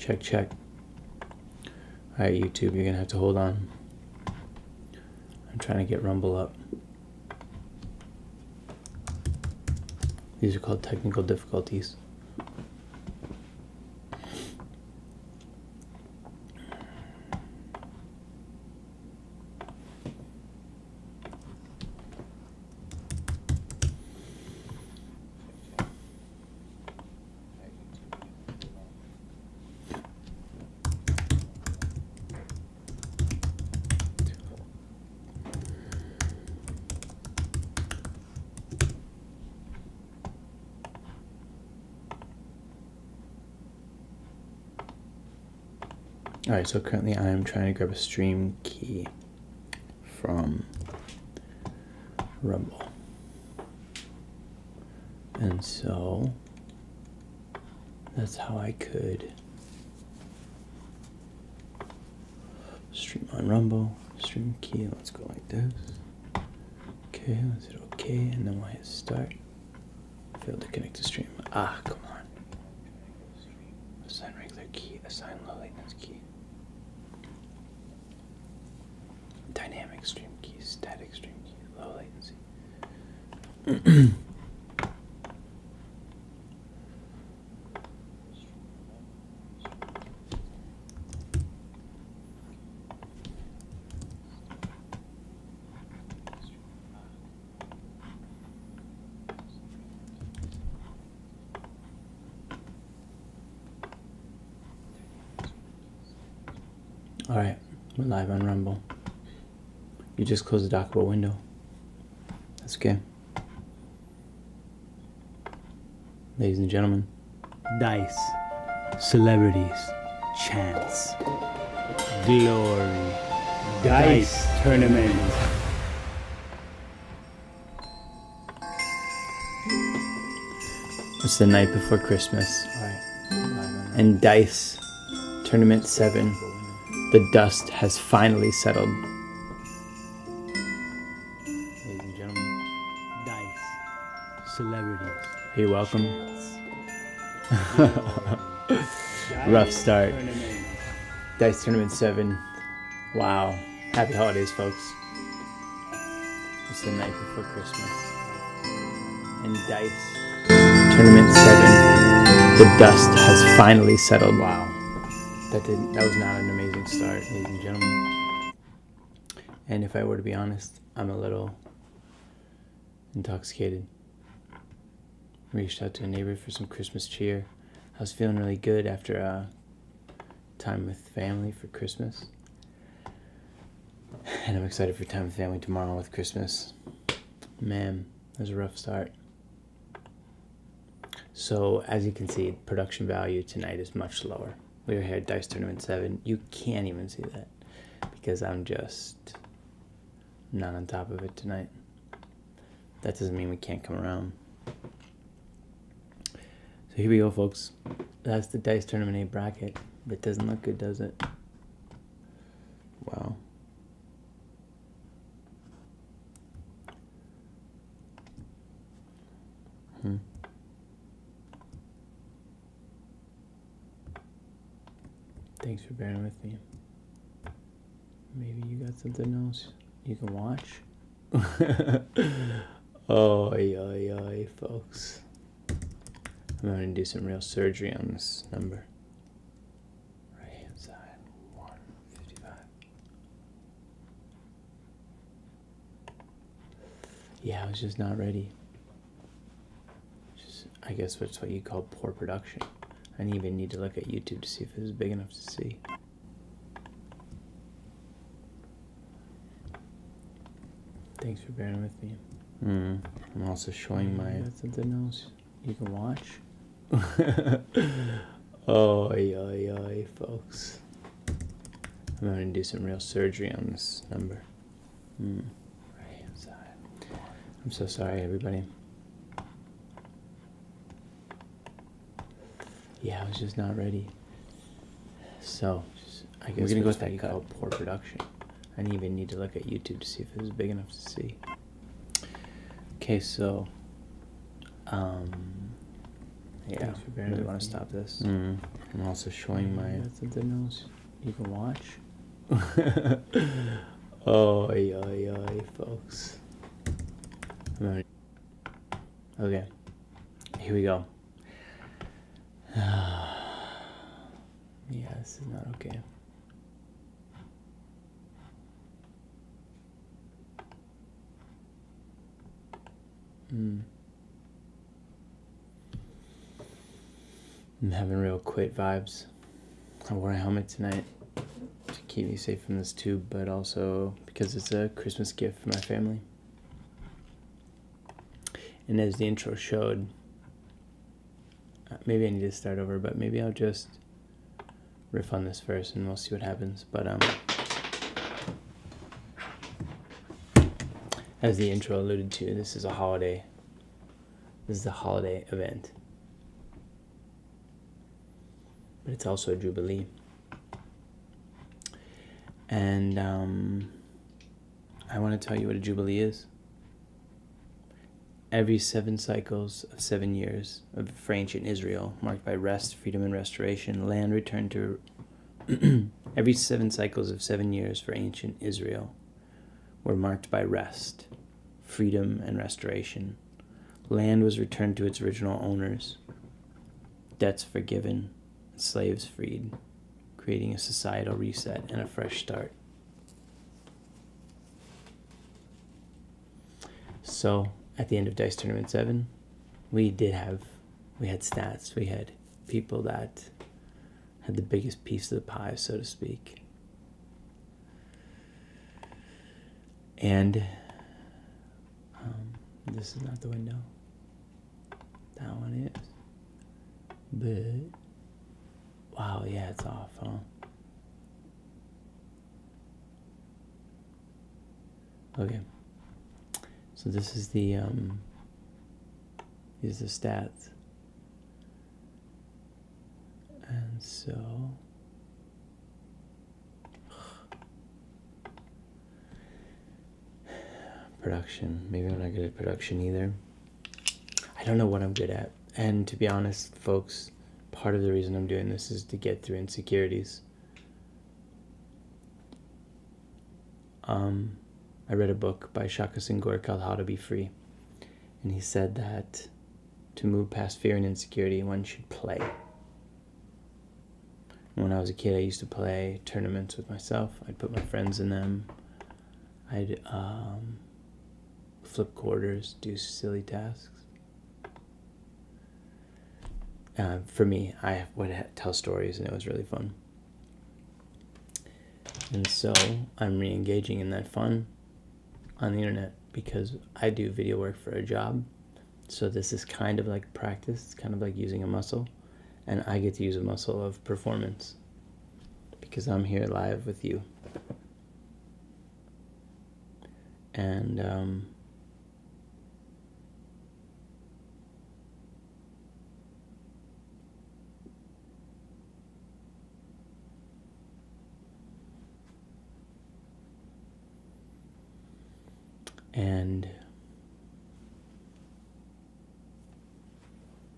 Check, check. Alright, YouTube, you're gonna have to hold on. I'm trying to get Rumble up. These are called technical difficulties. Alright, so currently I am trying to grab a stream key from Rumble. And so that's how I could stream on Rumble, stream key. Let's go like this. Okay, let's hit OK, and then we'll hit start. Failed to connect to stream. Ah, come on. Assign regular key, assign low latency key. Dynamic stream key, static stream key, low latency. Alright, we're live on Rumble. You just closed the dockable window. That's okay. Ladies and gentlemen. Dice. Celebrities. Chance. Glory. Dice Tournament. It's the night before Christmas. And Dice Tournament 7. The dust has finally settled. Ladies and gentlemen, Dice, Celebrities. Are you welcome? Rough start. Dice Tournament 7. Wow. Happy holidays, folks. It's the night before Christmas. And Dice Tournament 7. The dust has finally settled. Wow. That was not an amazing start, ladies and gentlemen. And if I were to be honest, I'm a little intoxicated. Reached out to a neighbor for some Christmas cheer. I was feeling really good after time with family for Christmas. And I'm excited for time with family tomorrow with Christmas. Man, that was a rough start. So, as you can see, production value tonight is much lower. We were here at Dice Tournament 7. You can't even see that because I'm just not on top of it tonight. That doesn't mean we can't come around. So here we go, folks. That's the Dice Tournament 8 bracket. That doesn't look good, does it? Wow. Thanks for bearing with me. Maybe you got something else you can watch? Oy, folks. I'm going to do some real surgery on this number. Right hand side, 155. Yeah, I was just not ready. I guess that's what you call poor production. I didn't even need to look at YouTube to see if it was big enough to see. Thanks for bearing with me. I'm also showing my... Got something else you can watch? Oy, folks. I'm going to do some real surgery on this number. Right hand side. I'm so sorry, everybody. Yeah, I was just not ready. So, I guess we're gonna go with that called poor production. I didn't even need to look at YouTube to see if it was big enough to see. Okay, so, yeah, I really want to stop this. I'm also showing my... That's something else you can watch. Oi, folks. Okay, here we go. Yeah, this is not okay. I'm having real quit vibes. I wore a helmet tonight to keep me safe from this tube, but also because it's a Christmas gift for my family. And as the intro showed, maybe I need to start over, but maybe I'll just riff on this first and we'll see what happens. But as the intro alluded to, this is a holiday. This is a holiday event. But it's also a jubilee. And I want to tell you what a jubilee is. Every 7 cycles of 7 years for ancient Israel, marked by rest, freedom, and restoration, land returned to... Every 7 cycles of 7 years for ancient Israel were marked by rest, freedom, and restoration. Land was returned to its original owners, debts forgiven, slaves freed, creating a societal reset and a fresh start. So, at the end of Dice Tournament 7, we had stats. We had people that had the biggest piece of the pie, so to speak. And this is not the window. That one is. But, wow, yeah, it's off, huh? Okay. So this is the, these are the stats. And so, production. Maybe I'm not good at production either. I don't know what I'm good at. And to be honest, folks, part of the reason I'm doing this is to get through insecurities. I read a book by Shaka Senghor called How to Be Free. And he said that to move past fear and insecurity, one should play. When I was a kid, I used to play tournaments with myself. I'd put my friends in them. I'd flip quarters, do silly tasks. For me, I would tell stories, and it was really fun. And so I'm re-engaging in that fun on the internet because I do video work for a job. So this is kind of like practice. It's kind of like using a muscle. And I get to use a muscle of performance because I'm here live with you. And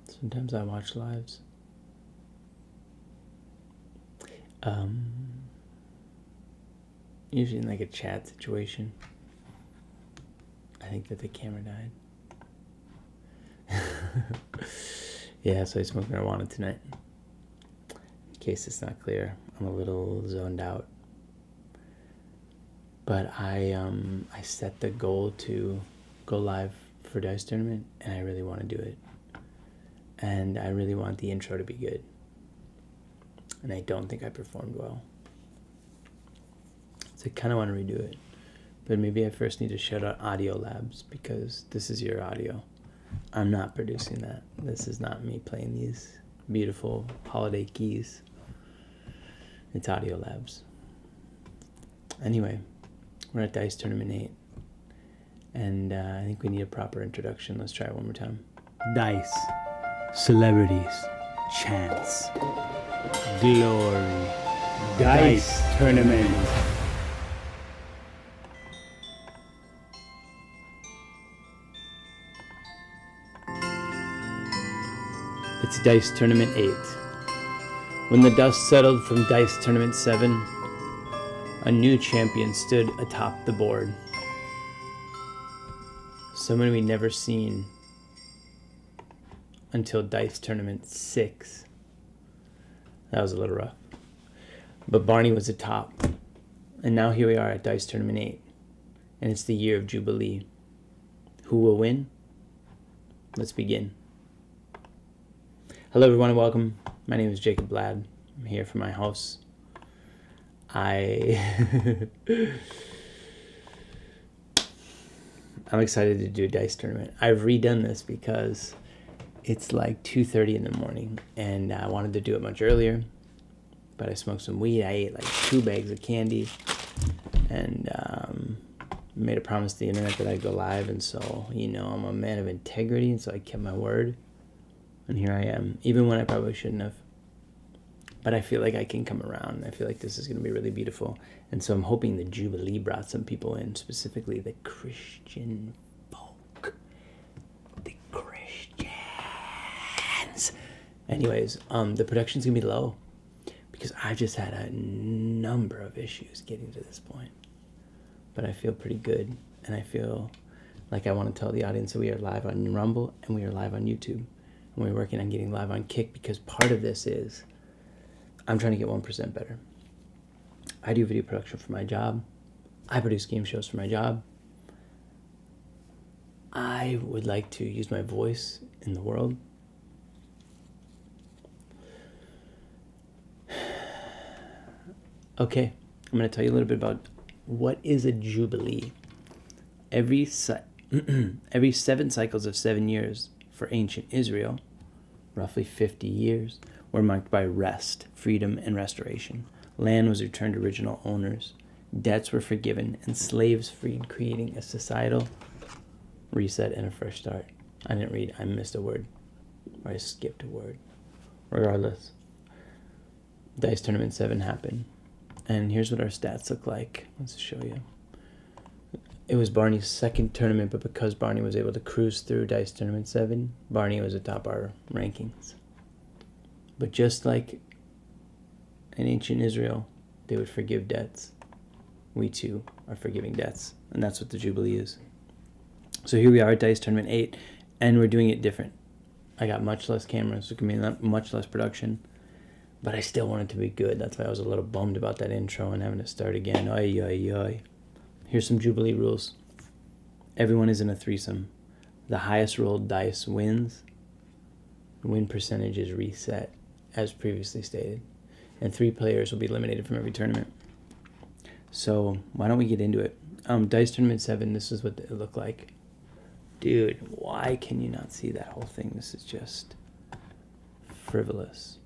sometimes I watch lives. Usually in like a chat situation. I think that the camera died. Yeah, so I smoked marijuana tonight. In case it's not clear, I'm a little zoned out. But I set the goal to go live for Dice Tournament, and I really want to do it. And I really want the intro to be good. And I don't think I performed well. So I kind of want to redo it. But maybe I first need to shout out Audio Labs because this is your audio. I'm not producing that. This is not me playing these beautiful holiday keys. It's Audio Labs. Anyway, we're at Dice Tournament 8. And I think we need a proper introduction. Let's try it one more time. Dice, celebrities, chance, glory, Dice Tournament. It's Dice Tournament 8. When the dust settled from Dice Tournament 7, a new champion stood atop the board. Someone we'd never seen until Dice Tournament 6. That was a little rough. But Barney was atop. And now here we are at Dice Tournament 8. And it's the year of Jubilee. Who will win? Let's begin. Hello everyone and welcome. My name is Jacob Blad. I'm here for my house. I'm excited to do a dice tournament. I've redone this because it's like 2:30 in the morning and I wanted to do it much earlier, but I smoked some weed. I ate like 2 bags of candy and made a promise to the internet that I'd go live, and so, you know, I'm a man of integrity, and so I kept my word. And here I am, even when I probably shouldn't have. But I feel like I can come around. I feel like this is going to be really beautiful. And so I'm hoping the Jubilee brought some people in, specifically the Christian folk. The Christians. Anyways, the production's going to be low because I've just had a number of issues getting to this point. But I feel pretty good. And I feel like I want to tell the audience that we are live on Rumble and we are live on YouTube. And we're working on getting live on Kick because part of this is I'm trying to get 1% better. I do video production for my job. I produce game shows for my job. I would like to use my voice in the world. Okay, I'm going to tell you a little bit about what is a Jubilee. Every 7 cycles of 7 years for ancient Israel, roughly 50 years, were marked by rest, freedom, and restoration. Land was returned to original owners. Debts were forgiven, and slaves freed, creating a societal reset and a fresh start. I didn't read. I missed a word. Or I skipped a word. Regardless, Dice Tournament 7 happened. And here's what our stats look like. Let's show you. It was Barney's second tournament, but because Barney was able to cruise through Dice Tournament 7, Barney was atop our rankings. But just like in ancient Israel, they would forgive debts. We too are forgiving debts, and that's what the Jubilee is. So here we are at Dice Tournament 8, and we're doing it different. I got much less cameras, so it can be much less production, but I still want it to be good. That's why I was a little bummed about that intro and having to start again. Oy, oy, oy. Here's some Jubilee rules. Everyone is in a threesome. The highest rolled dice wins. The win percentage is reset, as previously stated. And 3 players will be eliminated from every tournament. So why don't we get into it? Dice Tournament 7, this is what it looked like. Dude, why can you not see that whole thing? This is just frivolous.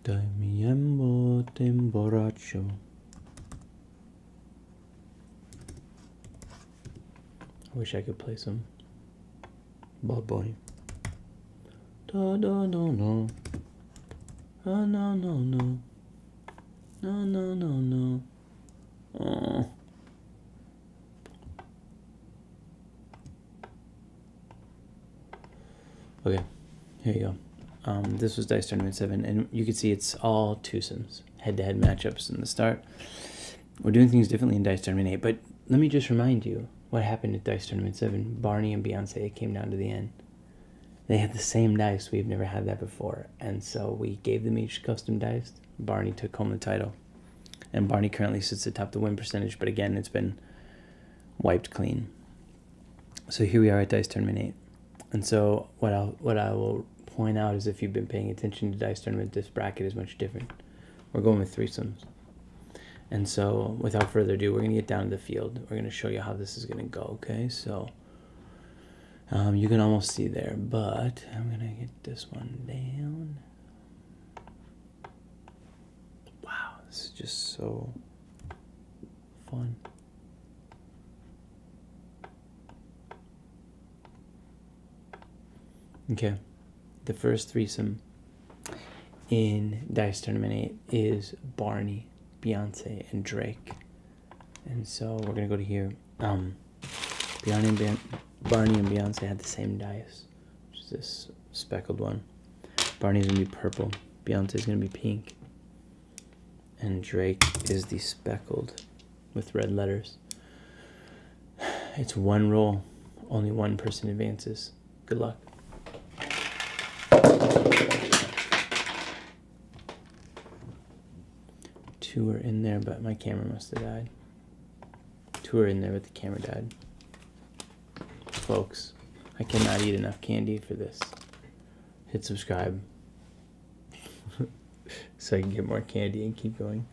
Dai mi temboraccio. I wish I could play some Bad Boy. Da da da no. Ah no no no. No no no no. Oh. Okay, here you go. This was Dice Tournament 7, and you can see it's all twosomes, head-to-head matchups in the start. We're doing things differently in Dice Tournament 8, but let me just remind you what happened at Dice Tournament 7. Barney and Beyonce came down to the end. They had the same dice. We've never had that before, and so we gave them each custom dice. Barney took home the title, and Barney currently sits atop the win percentage, but again, it's been wiped clean. So here we are at Dice Tournament 8, and so what I will point out is if you've been paying attention to Dice Tournament, this bracket is much different. We're going with threesomes. And so without further ado, we're going to get down to the field. We're going to show you how this is going to go, okay? So you can almost see there, but I'm going to get this one down. Wow, this is just so fun. Okay. The first threesome in Dice Tournament 8 is Barney, Beyonce, and Drake. And so we're going to go to here. Barney and Beyonce had the same dice, which is this speckled one. Barney's gonna be purple. Beyonce's gonna be pink. And Drake is the speckled with red letters. It's one roll. Only one person advances. Good luck. Two are in there, but my camera must have died. Two are in there, but the camera died. Folks, I cannot eat enough candy for this. Hit subscribe so I can get more candy and keep going.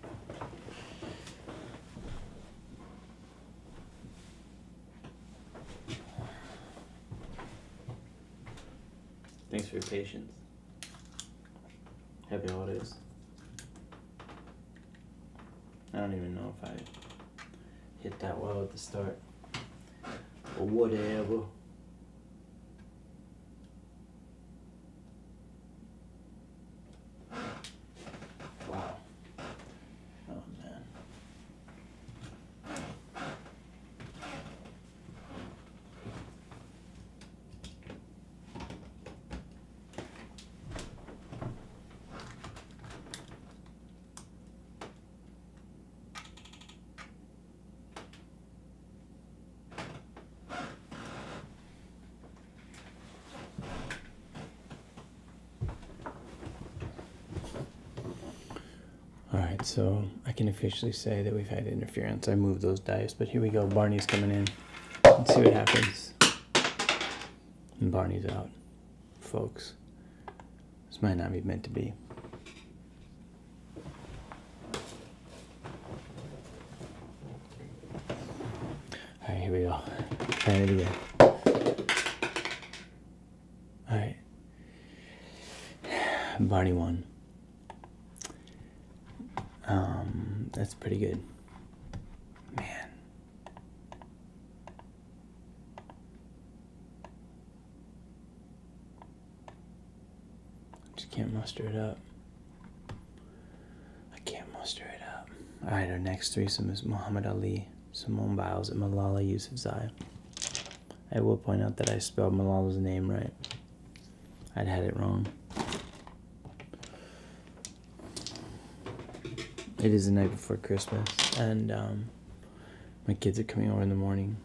Thanks for your patience. Happy holidays. I don't even know if I hit that well at the start. Or whatever. Wow. Oh man. Alright, so I can officially say that we've had interference. I moved those dice, but here we go. Barney's coming in. Let's see what happens. And Barney's out. Folks, this might not be meant to be. Alright, here we go. Trying it again. Alright. Barney won. That's pretty good. Man. Just can't muster it up. I can't muster it up. Alright, our next threesome is Muhammad Ali, Simone Biles, and Malala Yousafzai. I will point out that I spelled Malala's name right. I'd had it wrong. It is the night before Christmas, and my kids are coming over in the morning.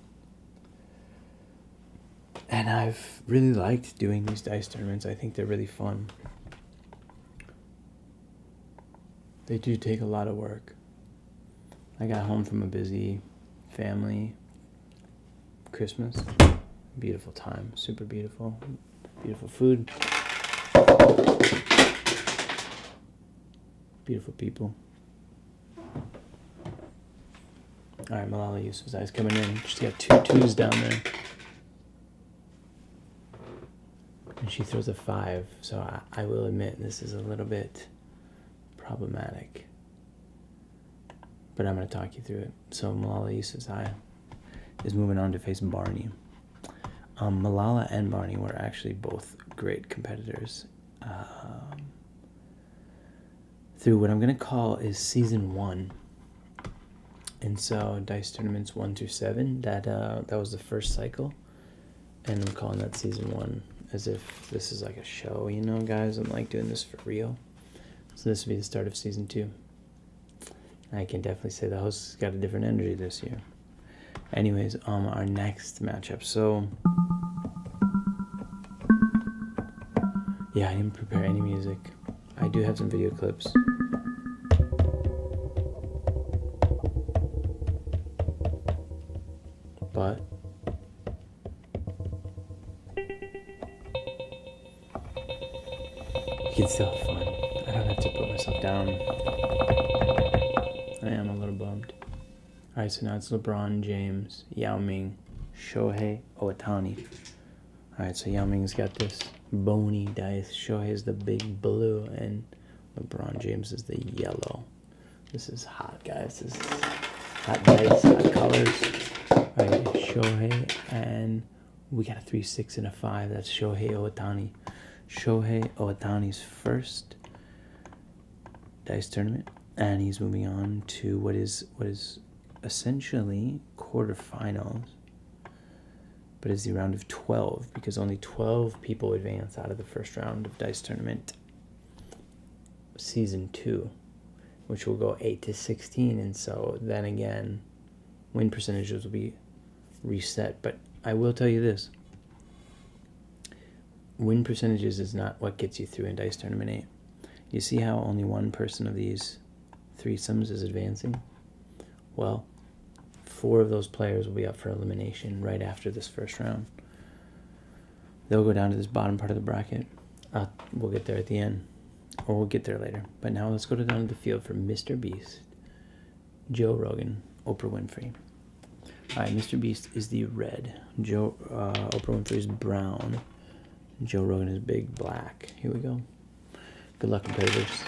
And I've really liked doing these dice tournaments. I think they're really fun. They do take a lot of work. I got home from a busy family Christmas. Beautiful time, super beautiful. Beautiful food. Beautiful people. Alright, Malala Yousafzai is coming in. She's got 2 twos down there. And she throws a 5, so I will admit this is a little bit problematic. But I'm going to talk you through it. So Malala Yousafzai is moving on to face Barney. Malala and Barney were actually both great competitors. Through what I'm going to call is season 1. And so dice tournaments 1 through 7, that was the first cycle, and I'm calling that season 1 as if this is like a show, you know, guys. I'm like doing this for real. So this will be the start of season 2. I can definitely say the host has got a different energy this year. Anyways, our next matchup. So yeah, I didn't prepare any music. I do have some video clips. But you can still have fun. I don't have to put myself down. I am a little bummed. Alright, so now it's LeBron James, Yao Ming, Shohei Ohtani. Alright, so Yao Ming's got this bony dice. Shohei is the big blue, and LeBron James is the yellow. This is hot, guys. This is hot dice, hot colors. Alright, Shohei, and we got a 3, 6, and a 5. That's Shohei Ohtani. Shohei Ohtani's first dice tournament, and he's moving on to what is essentially quarterfinals. but it's the round of 12 because only 12 people advance out of the first round of Dice Tournament Season 2, which will go 8 to 16, and so then again, win percentages will be reset. But I will tell you this. Win percentages is not what gets you through in Dice Tournament 8. You see how only one person of these threesomes is advancing? Well, 4 of those players will be up for elimination right after this first round. They'll go down to this bottom part of the bracket. We'll get there at the end, or we'll get there later. But now let's go down to the field for MrBeast, Joe Rogan, Oprah Winfrey. All right, MrBeast is the red. Oprah Winfrey is brown. Joe Rogan is big black. Here we go. Good luck, competitors.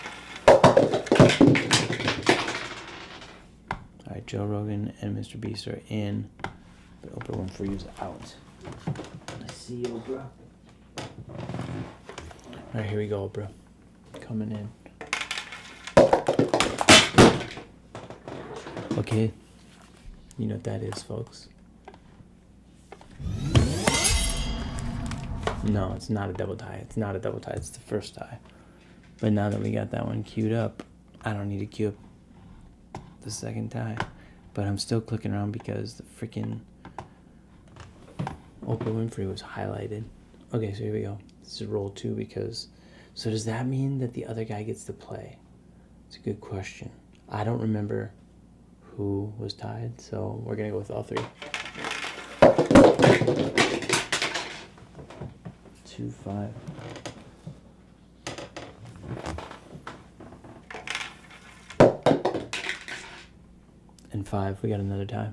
All right, Joe Rogan and MrBeast are in, but Oprah Winfrey is out. I see you, Oprah. All right, here we go, Oprah. Coming in. Okay, you know what that is, folks. No, it's not a double tie. It's not a double tie. It's the first tie. But now that we got that one queued up, I don't need to queue up the second tie. But I'm still clicking around because the freaking Oprah Winfrey was highlighted. Okay, so here we go. This is roll 2 because... So does that mean that the other guy gets to play? It's a good question. I don't remember who was tied, so we're going to go with all 3. 2, 5. And 5, we got another tie.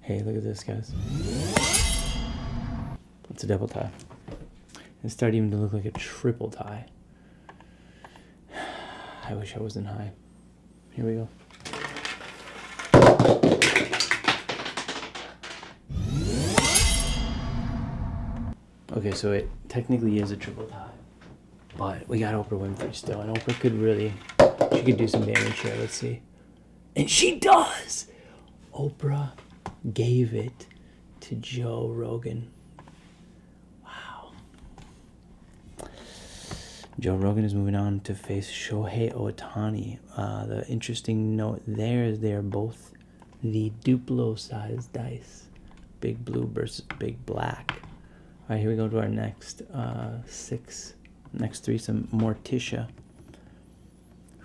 Hey, look at this, guys. It's a double tie. It started even to look like a triple tie. I wish I wasn't high. Here we go. Okay, so it technically is a triple tie. But we got Oprah Winfrey still, and Oprah could really... She could do some damage here, let's see. And she does! Oprah gave it to Joe Rogan. Wow. Joe Rogan is moving on to face Shohei Ohtani. The interesting note there is they are both the Duplo-sized dice. Big blue versus big black. All right, here we go to our next next threesome, Morticia.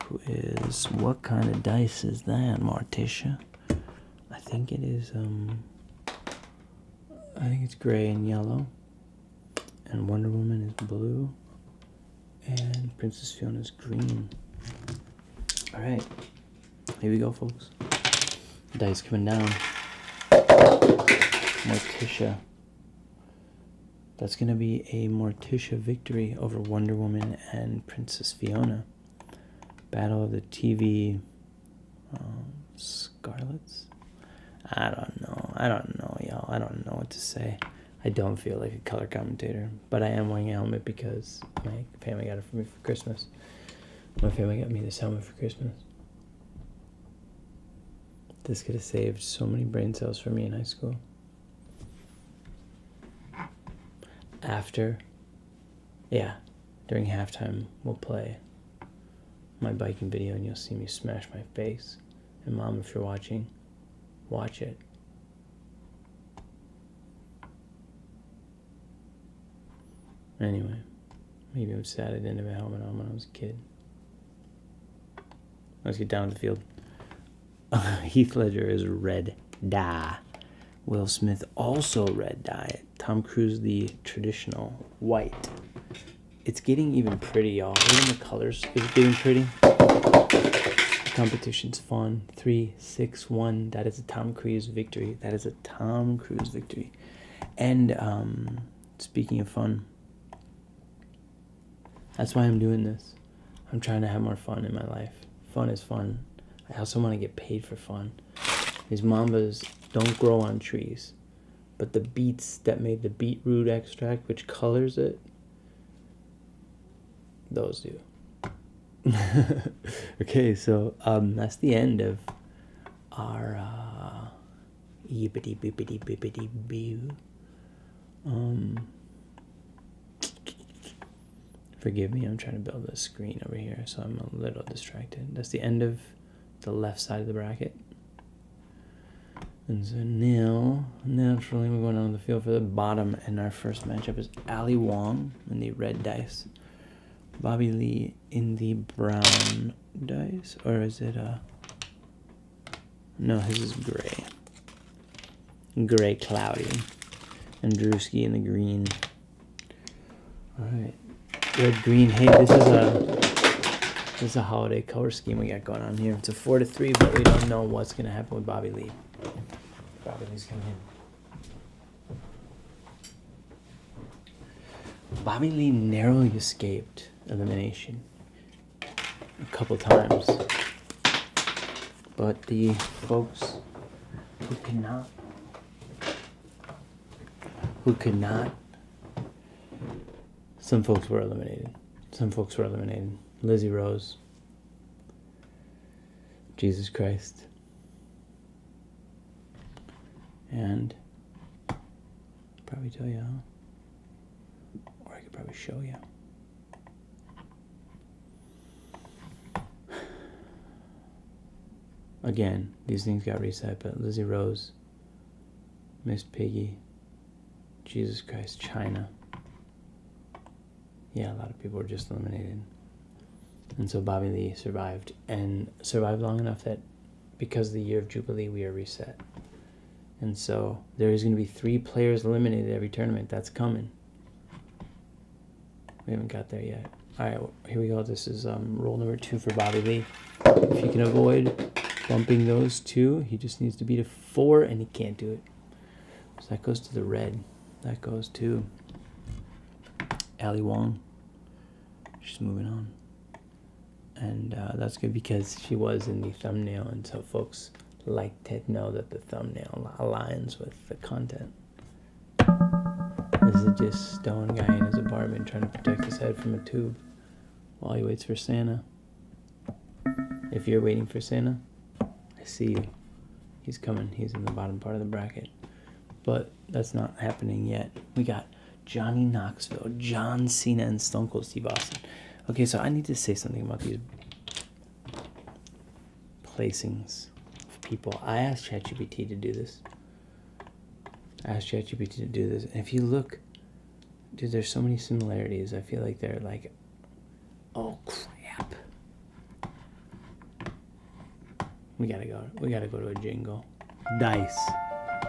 Who is, what kind of dice is that, Morticia? I think it is, I think it's gray and yellow. And Wonder Woman is blue. And Princess Fiona is green. All right, here we go, folks. Dice coming down. Morticia. That's going to be a Morticia victory over Wonder Woman and Princess Fiona. Battle of the TV Scarlets? I don't know, y'all. I don't know what to say. I don't feel like a color commentator, but I am wearing a helmet because my family got it for me for Christmas. My family got me this helmet for Christmas. This could have saved so many brain cells for me in high school. During halftime, we'll play my biking video and you'll see me smash my face. And Mom, if you're watching, watch it. Anyway, maybe I'm sad I didn't have a helmet on when I was a kid. Let's get down to the field. Heath Ledger is red dye. Will Smith also red dye. Tom Cruise the traditional white. It's getting even pretty, y'all. Even the colors is getting pretty. The competition's fun. 3, 6, 1. That is a Tom Cruise victory. That is a Tom Cruise victory. And speaking of fun, that's why I'm doing this. I'm trying to have more fun in my life. Fun is fun. I also want to get paid for fun. These mambas don't grow on trees, but the beets that made the beetroot extract, which colors it, those do. Okay, so that's the end of our yippity bippity bippity boo. Forgive me, I'm trying to build a screen over here, so I'm a little distracted. That's the end of the left side of the bracket. And so now, naturally, we're going on the field for the bottom, and our first matchup is Ali Wong in the red dice, Bobby Lee in the brown dice, or is it no, his is gray. Gray cloudy. And Drewski in the green. Alright. Red, green. Hey, this is a holiday color scheme we got going on here. It's a 4-3, but we don't know what's gonna happen with Bobby Lee. Bobby Lee's coming in. Bobby Lee narrowly escaped elimination a couple times. But the folks who could not, some folks were eliminated. Lizzie Rose, Jesus Christ, and probably tell you, or I could probably show you. Again, these things got reset, but Lizzie Rose, Miss Piggy, Jesus Christ, CHYNA. Yeah, a lot of people were just eliminated. And so Bobby Lee survived, and survived long enough that because of the year of Jubilee, we are reset. And so there is going to be 3 players eliminated every tournament. That's coming. We haven't got there yet. All right, here we go. This is rule number 2 for Bobby Lee. If you can avoid bumping those 2, he just needs to beat a 4, and he can't do it. So that goes to the red. That goes to Ali Wong. She's moving on. And that's good because she was in the thumbnail, and so folks like to know that the thumbnail aligns with the content. This is just Stone guy in his apartment trying to protect his head from a tube while he waits for Santa. If you're waiting for Santa, I see you. He's coming. He's in the bottom part of the bracket. But that's not happening yet. We got Johnny Knoxville, John Cena, and Stone Cold Steve Austin. Okay, so I need to say something about these placings of people. I asked ChatGPT to do this. And if you look, dude, there's so many similarities. I feel like they're like, oh crap. We gotta go to a jingle. Dice,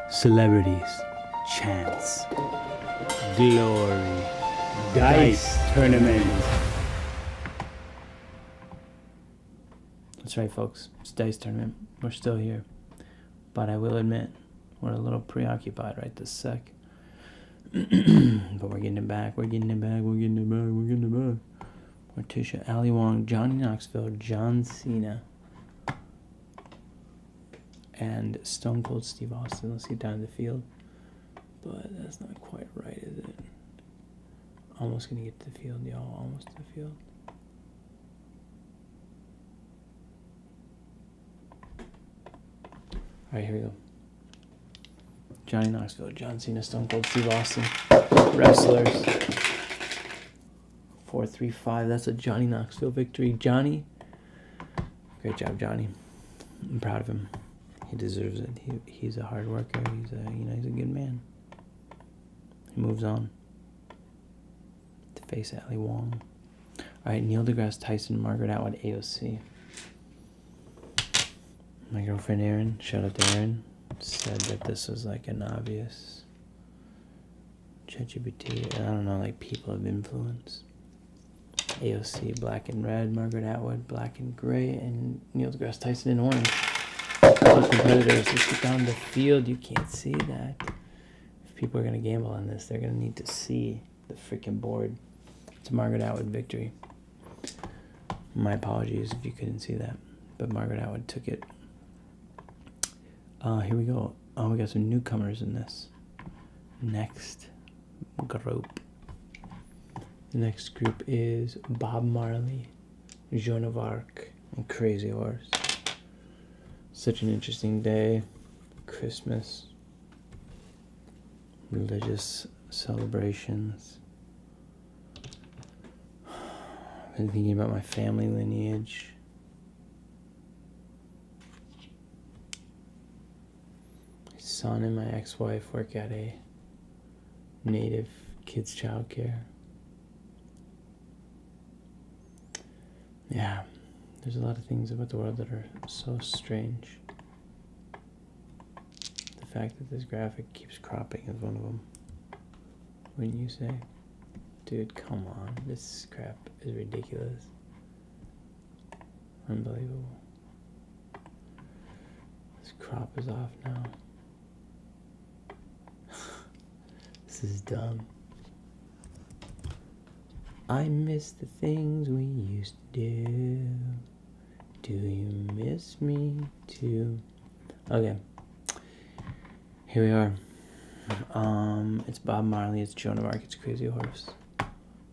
celebrities, chance, glory, dice tournament. That's right, folks. It's Dice Tournament. We're still here. But I will admit, we're a little preoccupied right this sec. But we're getting it back. Morticia, Ali Wong, Johnny Knoxville, John Cena, and Stone Cold Steve Austin. Let's get down to the field. But that's not quite right, is it? Almost gonna get to the field, y'all. Almost to the field. Alright, here we go. Johnny Knoxville, John Cena, Stone Cold Steve Austin. Wrestlers. 4-3-5. That's a Johnny Knoxville victory. Johnny. Great job, Johnny. I'm proud of him. He deserves it. He's a hard worker. He's a good man. He moves on to face Ali Wong. Alright, Neil deGrasse Tyson, Margaret Atwood, AOC. My girlfriend Erin, shout out to Erin, said that this was like an obvious ChatGPT, I don't know, like people of influence. AOC, black and red, Margaret Atwood, black and gray, and Neil deGrasse Tyson in orange. All competitors, let's get down the field. You can't see that. If people are going to gamble on this, they're going to need to see the freaking board. It's a Margaret Atwood victory. My apologies if you couldn't see that, but Margaret Atwood took it. Here we go. We got some newcomers in this next group. The next group is Bob Marley, Joan of Arc, and Crazy Horse. Such an interesting day. Christmas. Religious celebrations. I've been thinking about my family lineage. My son and my ex-wife work at a native kids' childcare. Yeah, there's a lot of things about the world that are so strange. The fact that this graphic keeps cropping is one of them. Wouldn't you say? Dude, come on. This crap is ridiculous. Unbelievable. This crop is off now. This is dumb. I miss the things we used to do. Do you miss me too? Okay. Here we are. It's Bob Marley, it's Joan of Arc, it's Crazy Horse.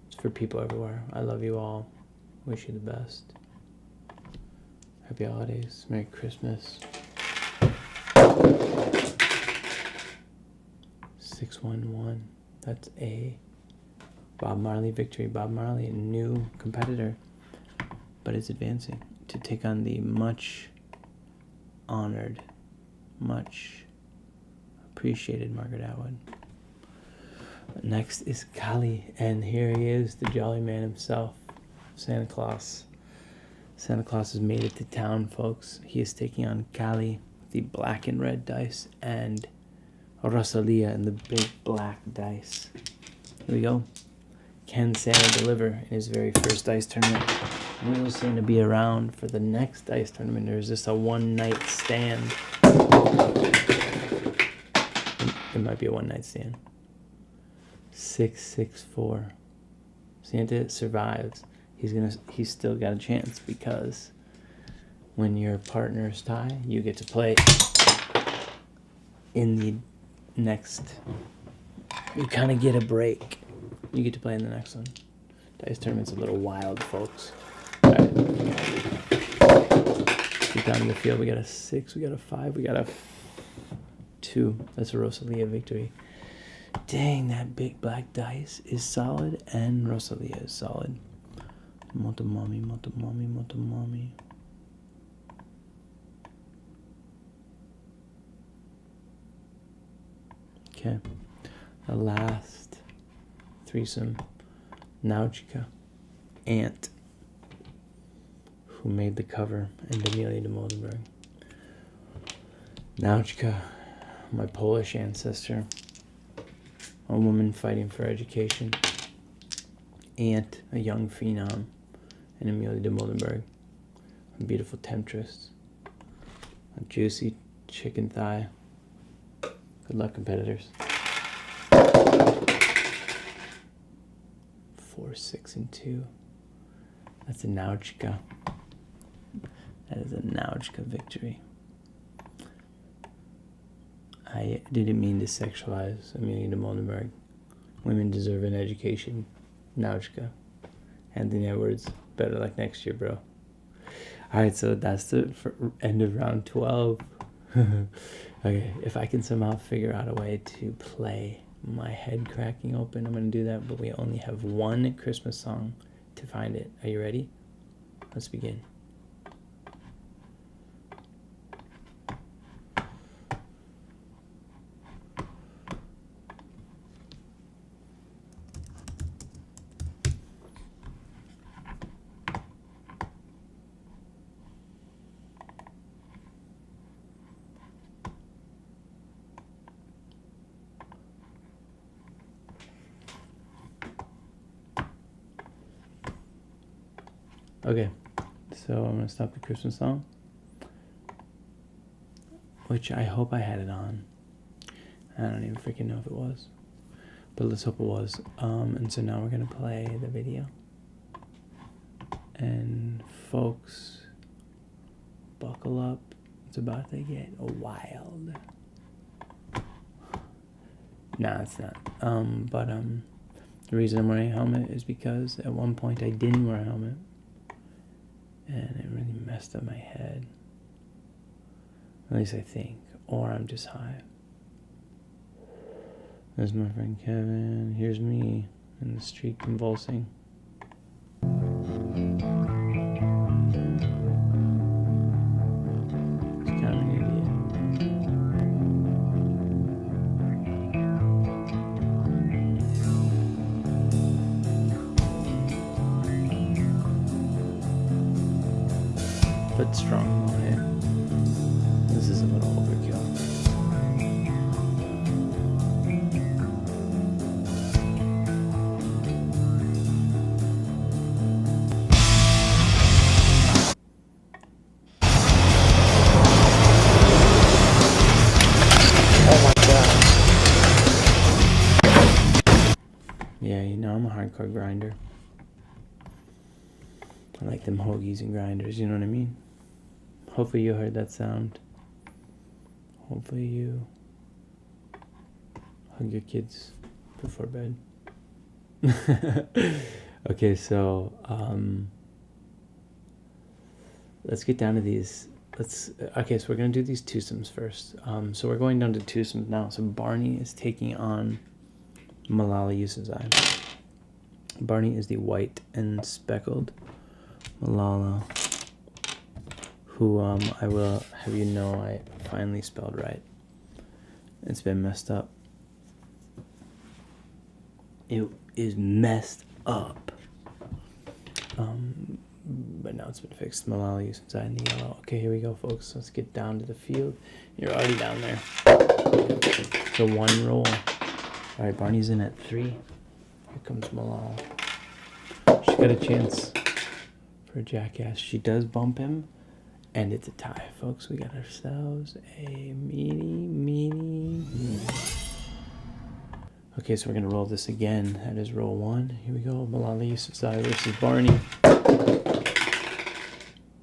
It's for people everywhere. I love you all. Wish you the best. Happy holidays. Merry Christmas. 611. That's a Bob Marley victory. Bob Marley, a new competitor, but is advancing to take on the much honored, much appreciated Margaret Atwood. Next is Kali, and here he is, the jolly man himself, Santa Claus. Santa Claus has made it to town, folks. He is taking on Kali, the black and red dice, and Rosalía and the big black dice. Here we go. Can Santa deliver in his very first dice tournament? Will Santa be around for the next dice tournament, or is this a one-night stand? It might be a one-night stand. 664. Santa survives. He's still got a chance, because when your partners tie, you get to play in the next. You kind of get a break. You get to play in the next one. Dice tournament's a little wild, folks. All right. Get down to the field. We got a 6, we got a 5, we got a 2. That's a Rosalía victory. Dang, that big black dice is solid, and Rosalía is solid. Motomami, motomami, motomami. Okay. The last threesome, Nawojka, Aunt, who made the cover, and Amelia Dimoldenberg. Nawojka, my Polish ancestor, a woman fighting for education. Aunt, a young phenom, and Amelia Dimoldenberg, a beautiful temptress, a juicy chicken thigh. Good luck, competitors. 4, 6, and 2. That's a Nawojka. That is a Nawojka victory. I didn't mean to sexualize Amelia Dimoldenberg. Women deserve an education. Nawojka. Anthony Edwards. Better luck next year, bro. Alright, so that's the end of round 12. Okay, if I can somehow figure out a way to play my head cracking open, I'm going to do that, but we only have one Christmas song to find it. Are you ready? Let's begin. Okay, so I'm going to stop the Christmas song, which I hope I had it on. I don't even freaking know if it was, but let's hope it was. And so now we're going to play the video. And folks, buckle up. It's about to get wild. Nah, it's not. The reason I'm wearing a helmet is because at one point I didn't wear a helmet. And it really messed up my head. At least I think. Or I'm just high. There's my friend Kevin. Here's me in the street convulsing. He's kind of an idiot. But strong, okay? This is a little overkill. Yeah, you know, I'm a hardcore grinder. I like them hoagies and grinders, you know what I mean? Hopefully you heard that sound. Hopefully you hug your kids before bed. Okay, so let's get down to these. Okay, so we're gonna do these twosomes first. So we're going down to twosomes now. So Barney is taking on Malala Yousafzai. Barney is the white and speckled. Malala, who I will have you know I finally spelled right. It's been messed up. It is messed up. But now it's been fixed. Malala Yousafzai in the yellow. Okay, here we go, folks. Let's get down to the field. You're already down there. So one roll. All right, Barney's in at 3. Here comes Malala. She got a chance for a jackass. She does bump him, and it's a tie, folks. We got ourselves a meaty. Okay, so we're gonna roll this again. That is roll 1. Here we go. Malala Yousafzai versus Barney.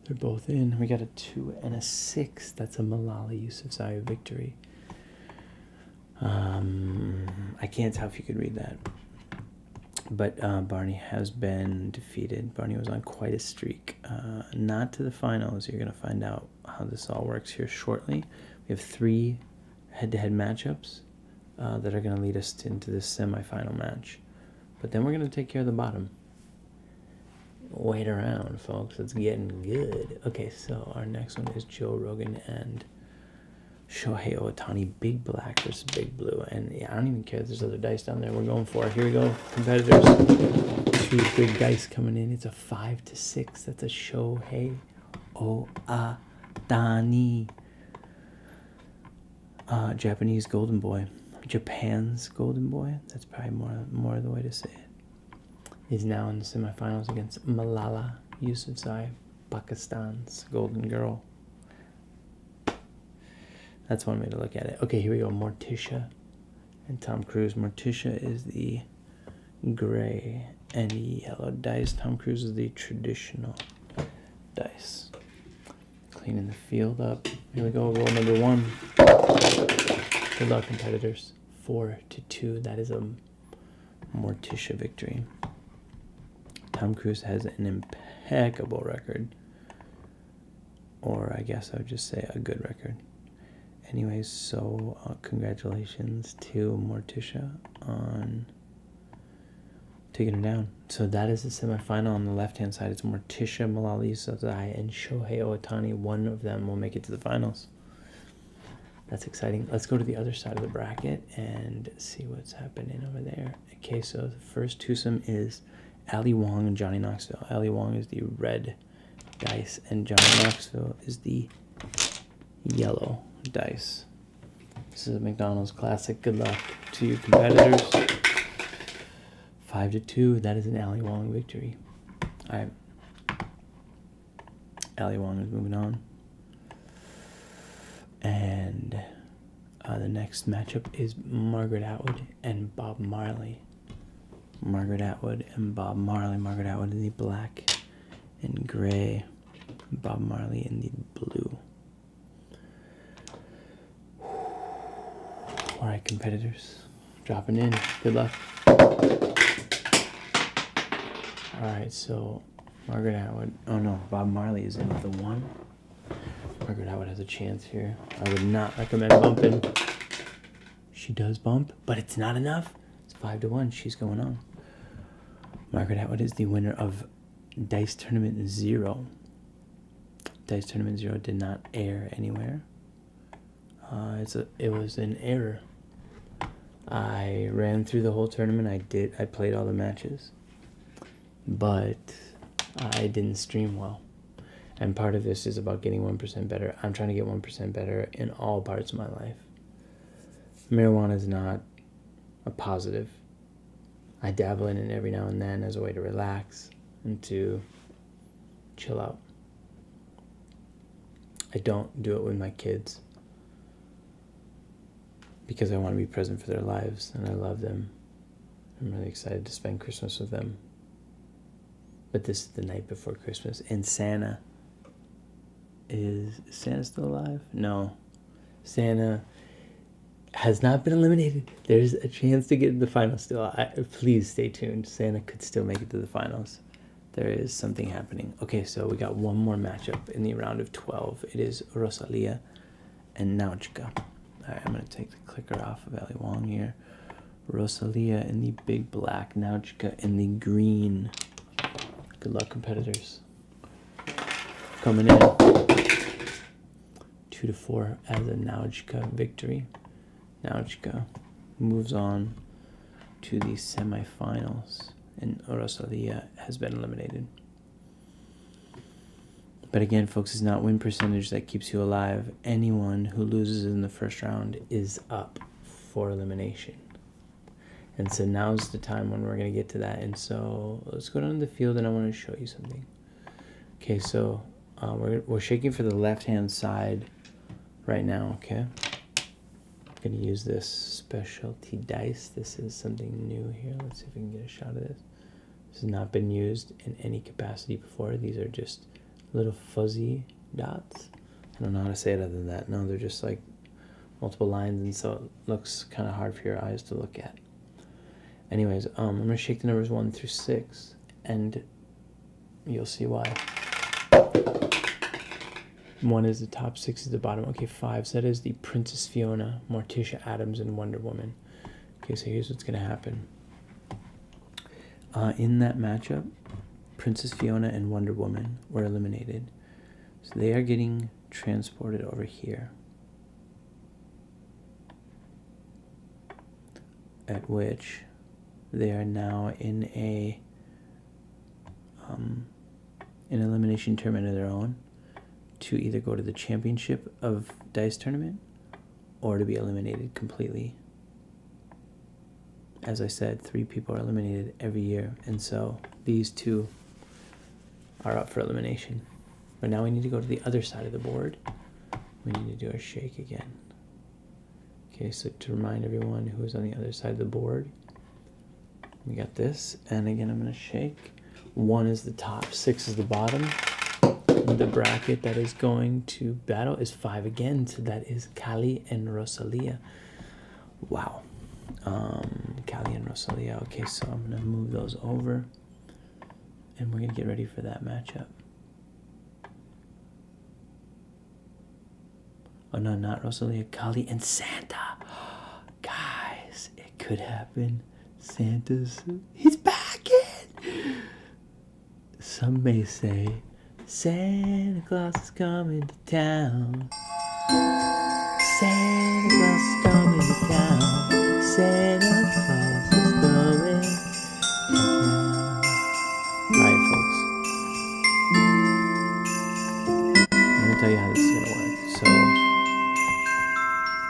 They're both in. We got a 2 and a 6. That's a Malala Yousafzai victory. I can't tell if you could read that. But Barney has been defeated. Barney was on quite a streak. Not to the finals. You're going to find out how this all works here shortly. We have 3 head-to-head matchups that are going to lead us into this semifinal match. But then we're going to take care of the bottom. Wait around, folks. It's getting good. Okay, so our next one is Joe Rogan and Shohei Ohtani, Big Black versus Big Blue. And yeah, I don't even care if there's other dice down there. We're going for it. Here we go. Competitors. 2 big dice coming in. It's a 5 to 6. That's a Shohei Ohtani. Japanese golden boy. Japan's golden boy. That's probably more the way to say it. Is now in the semifinals against Malala Yousafzai, Pakistan's golden girl. That's one way to look at it. Okay, here we go. Morticia and Tom Cruise. Morticia is the gray and yellow dice. Tom Cruise is the traditional dice. Cleaning the field up. Here we go. Roll number 1. Good luck, competitors. 4 to 2. That is a Morticia victory. Tom Cruise has an impeccable record. Or I guess I would just say a good record. Anyways, so congratulations to Morticia on taking her down. So that is the semifinal. On the left-hand side, it's Morticia, Malala Yousafzai, and Shohei Ohtani. One of them will make it to the finals. That's exciting. Let's go to the other side of the bracket and see what's happening over there. Okay, so the first twosome is Ali Wong and Johnny Knoxville. Ali Wong is the red dice, and Johnny Knoxville is the yellow dice. This is a McDonald's classic. Good luck to your competitors. 5 to 2. That is an Ali Wong victory. All right. Ali Wong is moving on. And the next matchup is Margaret Atwood and Bob Marley. Margaret Atwood and Bob Marley. Margaret Atwood in the black and gray. Bob Marley in the blue. All right, competitors, dropping in. Good luck. All right, so Margaret Atwood. Oh no, Bob Marley is in with the 1. Margaret Atwood has a chance here. I would not recommend bumping. She does bump, but it's not enough. It's 5-1. She's going on. Margaret Atwood is the winner of Dice Tournament 0. Dice Tournament 0 did not air anywhere. It was an error. I ran through the whole tournament. I played all the matches, but I didn't stream well. And part of this is about getting 1% better. I'm trying to get 1% better in all parts of my life. Marijuana is not a positive. I dabble in it every now and then as a way to relax and to chill out. I don't do it with my kids because I want to be present for their lives and I love them. I'm really excited to spend Christmas with them. But this is the night before Christmas, and Santa still alive? No. Santa has not been eliminated. There's a chance to get to the finals still. Please stay tuned. Santa could still make it to the finals. There is something happening. Okay, so we got one more matchup in the round of 12. It is Rosalía and Nawojka. All right, I'm going to take the clicker off of Ali Wong here. Rosalía in the big black, Nawojka in the green. Good luck, competitors. Coming in 2-4 as a Nawojka victory. Nawojka moves on to the semifinals, and Rosalía has been eliminated. But again, folks, it's not win percentage that keeps you alive. Anyone who loses in the first round is up for elimination. And so now's the time when we're going to get to that. And so let's go down to the field and I want to show you something. Okay, so we're shaking for the left-hand side right now, okay? I'm going to use this specialty dice. This is something new here. Let's see if we can get a shot of this. This has not been used in any capacity before. These are just little fuzzy dots. I don't know how to say it other than that. No, they're just like multiple lines, and so it looks kind of hard for your eyes to look at. Anyways, I'm going to shake the numbers 1 through 6, and you'll see why. 1 is the top, 6 is the bottom. Okay, 5, so that is the Princess Fiona, Morticia Addams, and Wonder Woman. Okay, so here's what's going to happen. In that matchup, Princess Fiona and Wonder Woman were eliminated. So they are getting transported over here. At which they are now in an elimination tournament of their own to either go to the championship of Dice Tournament or to be eliminated completely. As I said, 3 people are eliminated every year, and so these 2 are up for elimination. But now we need to go to the other side of the board. We need to do our shake again. Okay, so to remind everyone who is on the other side of the board, we got this, and again I'm going to shake. 1 is the top, 6 is the bottom. The bracket that is going to battle is 5 again, so that is Cali and Rosalía. Wow. Cali and Rosalía. Okay, so I'm going to move those over, and we're going to get ready for that matchup. Oh no, not Rosalía, Cali and Santa. Guys, it could happen. He's back in! Some may say, Santa Claus is coming to town. Santa Claus is coming to town. Santa Claus is coming to town. Alright, folks. I'm going to tell you how this is going to work. So,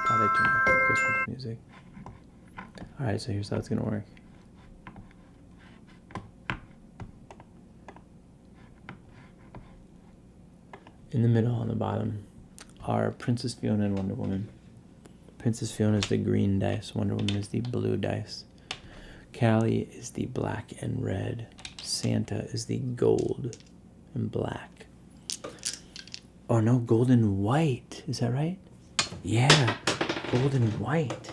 thought I turned off the Christmas music. Alright, so here's how it's going to work. In the middle, on the bottom, are Princess Fiona and Wonder Woman. Princess Fiona is the green dice. Wonder Woman is the blue dice. Callie is the black and red. Santa is the gold and black. Oh no, gold and white. Is that right? Yeah, gold and white.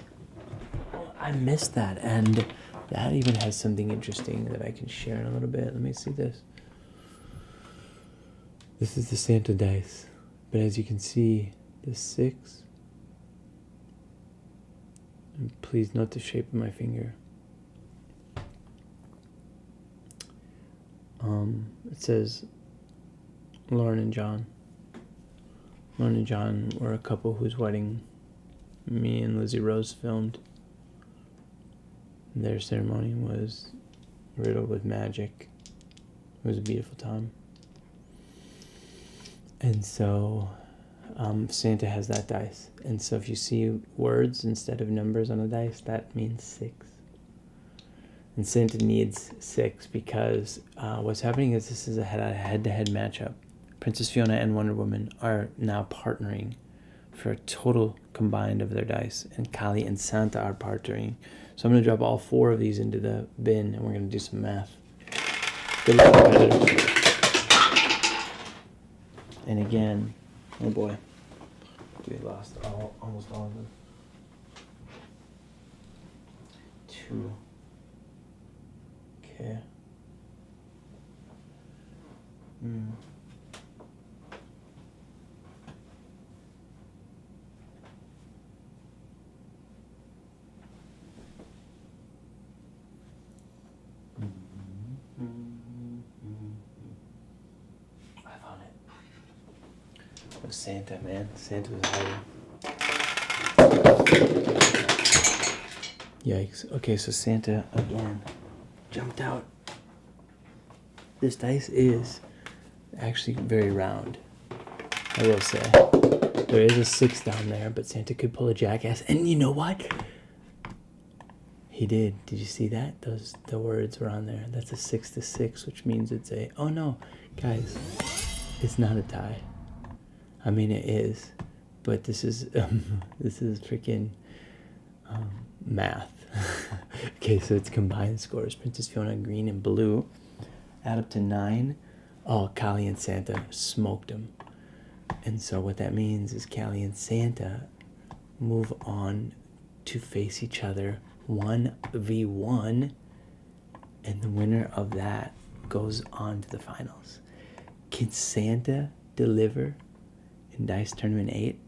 Oh, I missed that. And that even has something interesting that I can share in a little bit. Let me see this. This is the Santa dice, but as you can see, the 6 And please note the shape of my finger. It says Lauren and John. Lauren and John were a couple whose wedding me and Lizzie Rose filmed. Their ceremony was riddled with magic. It was a beautiful time. And so Santa has that dice. And so if you see words instead of numbers on a dice, that means 6. And Santa needs 6 because what's happening is this is a head-to-head matchup. Princess Fiona and Wonder Woman are now partnering for a total combined of their dice. And Kali and Santa are partnering. So I'm going to drop all 4 of these into the bin and we're going to do some math. Good luck, competitors. And again, oh boy, we lost almost all of them. 2. Okay. I found it. It was Santa, man. Santa was hiding. Yikes. Okay, so Santa again jumped out. This dice is actually very round, I will say. There is a 6 down there, but Santa could pull a jackass. And you know what? He did. Did you see that? The words were on there. That's a 6 to 6, which means it's a... Oh no, guys, it's not a tie. I mean, it is, but this is freaking math. Okay, so it's combined scores. Princess Fiona, green and blue, add up to 9. Oh, Kali and Santa smoked them. And so what that means is Kali and Santa move on to face each other 1v1, and the winner of that goes on to the finals. Can Santa deliver in Dice Tournament 8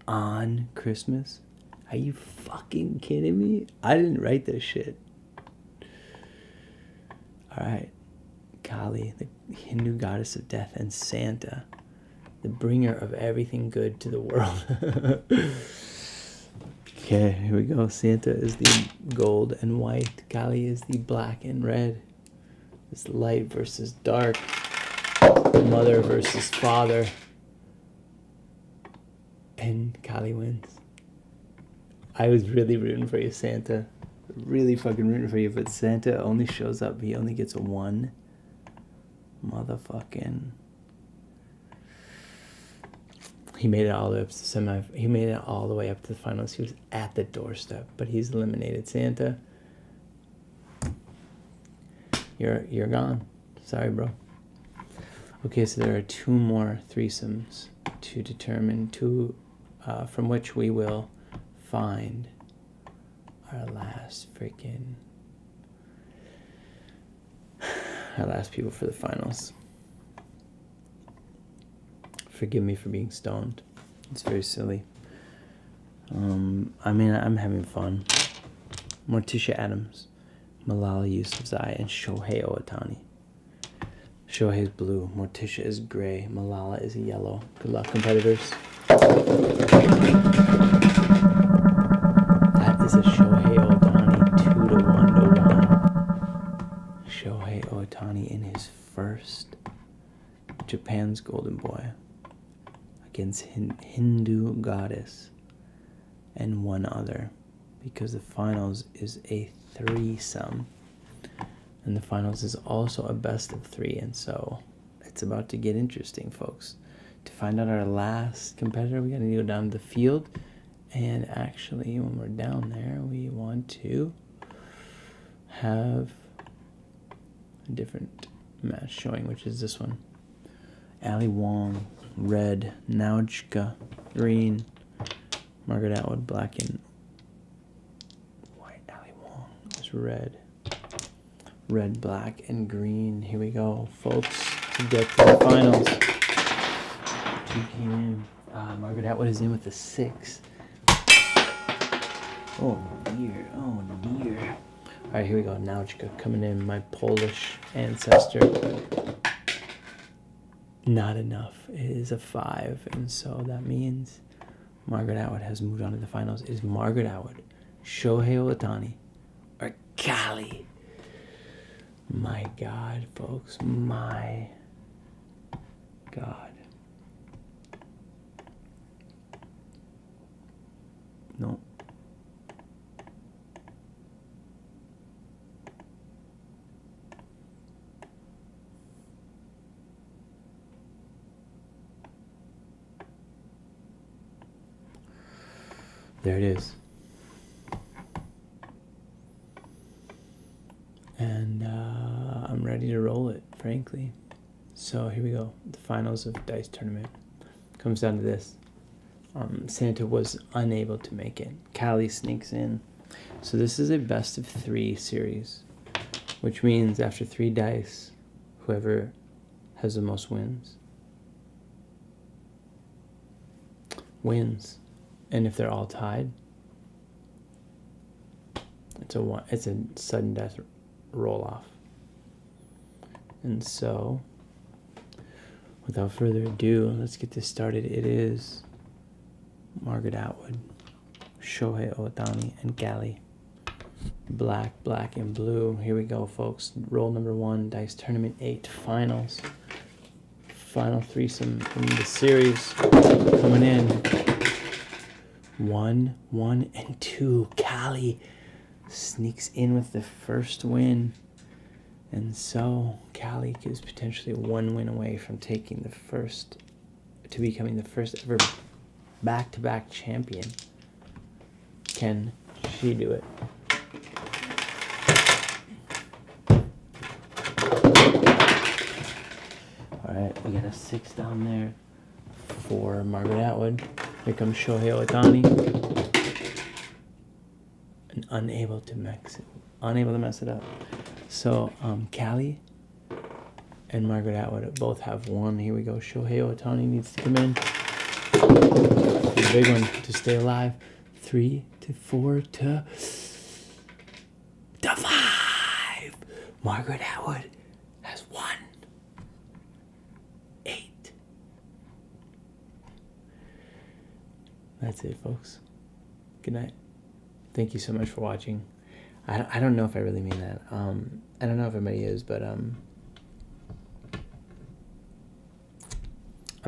on Christmas? Are you fucking kidding me? I didn't write this shit. Alright. Kali, the Hindu goddess of death, and Santa, the bringer of everything good to the world. Okay, here we go. Santa is the gold and white. Kali is the black and red. It's light versus dark. Mother versus father. And Kali wins. I was really rooting for you, Santa. Really fucking rooting for you, but Santa only shows up. He only gets a 1. Motherfucking... He made it all the way up to He made it all the way up to the finals. He was at the doorstep, but he's eliminated. Santa, you're gone. Sorry, bro. Okay, so there are 2 more threesomes to determine from which we will find our last people for the finals. Forgive me for being stoned. It's very silly. I mean, I'm having fun. Morticia Adams, Malala Yousafzai, and Shohei Ohtani. Shohei is blue, Morticia is gray, Malala is yellow. Good luck, competitors. That is a Shohei Ohtani 2-1. Shohei Ohtani in his first Japan's Golden Boy against Hindu goddess and one other, because the finals is a threesome, and the finals is also a best of 3, and so it's about to get interesting, folks. To find out our last competitor, we gotta go down to the field, and actually when we're down there, we want to have a different match showing, which is this one. Ali Wong, red. Nawojka, green. Margaret Atwood, black and white. Ali Wong is red. Red, black, and green. Here we go, folks, to get to the finals. 2 came in. Margaret Atwood is in with the 6. Oh dear, oh dear. Alright, here we go. Nawojka coming in, my Polish ancestor. Not enough. It is a 5, and so that means Margaret Atwood has moved on to the finals. Is Margaret Atwood, Shohei Ohtani, or Cali? My God, folks. My God. No. There it is. And I'm ready to roll it, frankly. So here we go. The finals of Dice Tournament. Comes down to this. Santa was unable to make it. Callie sneaks in. So this is a best of 3 series, which means after 3 dice, whoever has the most wins. And if they're all tied, it's a sudden death roll off. And so, without further ado, let's get this started. It is Margaret Atwood, Shohei Ohtani, and Gali. Black, black, and blue. Here we go, folks. Roll number 1, Dice Tournament 8 finals. Final threesome in the series. Coming in. 1, 1, and 2. Callie sneaks in with the first win. And so Callie is potentially 1 win away from becoming the first ever back-to-back champion. Can she do it? Alright, we got a 6 down there for Margaret Atwood. Here comes Shohei Ohtani. And unable to mess it up. So, Callie and Margaret Atwood both have 1. Here we go. Shohei Ohtani needs to come in. The big one to stay alive. 3 to 4 to 5. Margaret Atwood has won. 8. That's it, folks. Good night. Thank you so much for watching. I don't know if I really mean that. I don't know if everybody is, but I'm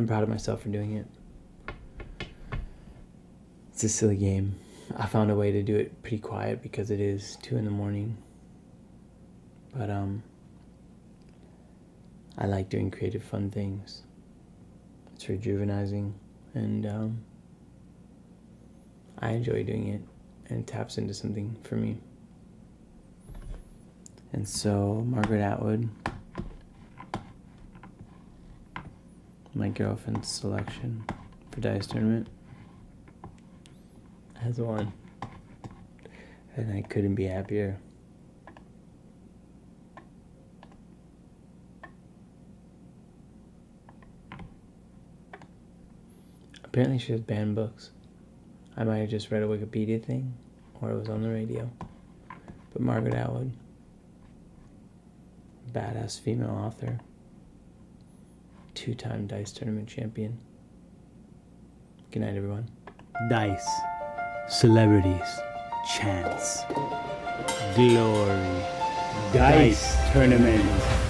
proud of myself for doing it. It's a silly game. I found a way to do it pretty quiet because it is 2 in the morning. But I like doing creative, fun things. It's rejuvenizing, and I enjoy doing it, and it taps into something for me. And so, Margaret Atwood, my girlfriend's selection for Dice Tournament, has won. And I couldn't be happier. Apparently she has banned books. I might have just read a Wikipedia thing, or it was on the radio. But Margaret Atwood, badass female author, 2-time Dice Tournament champion. Good night, everyone. Dice, celebrities, chance, glory, Dice Tournament.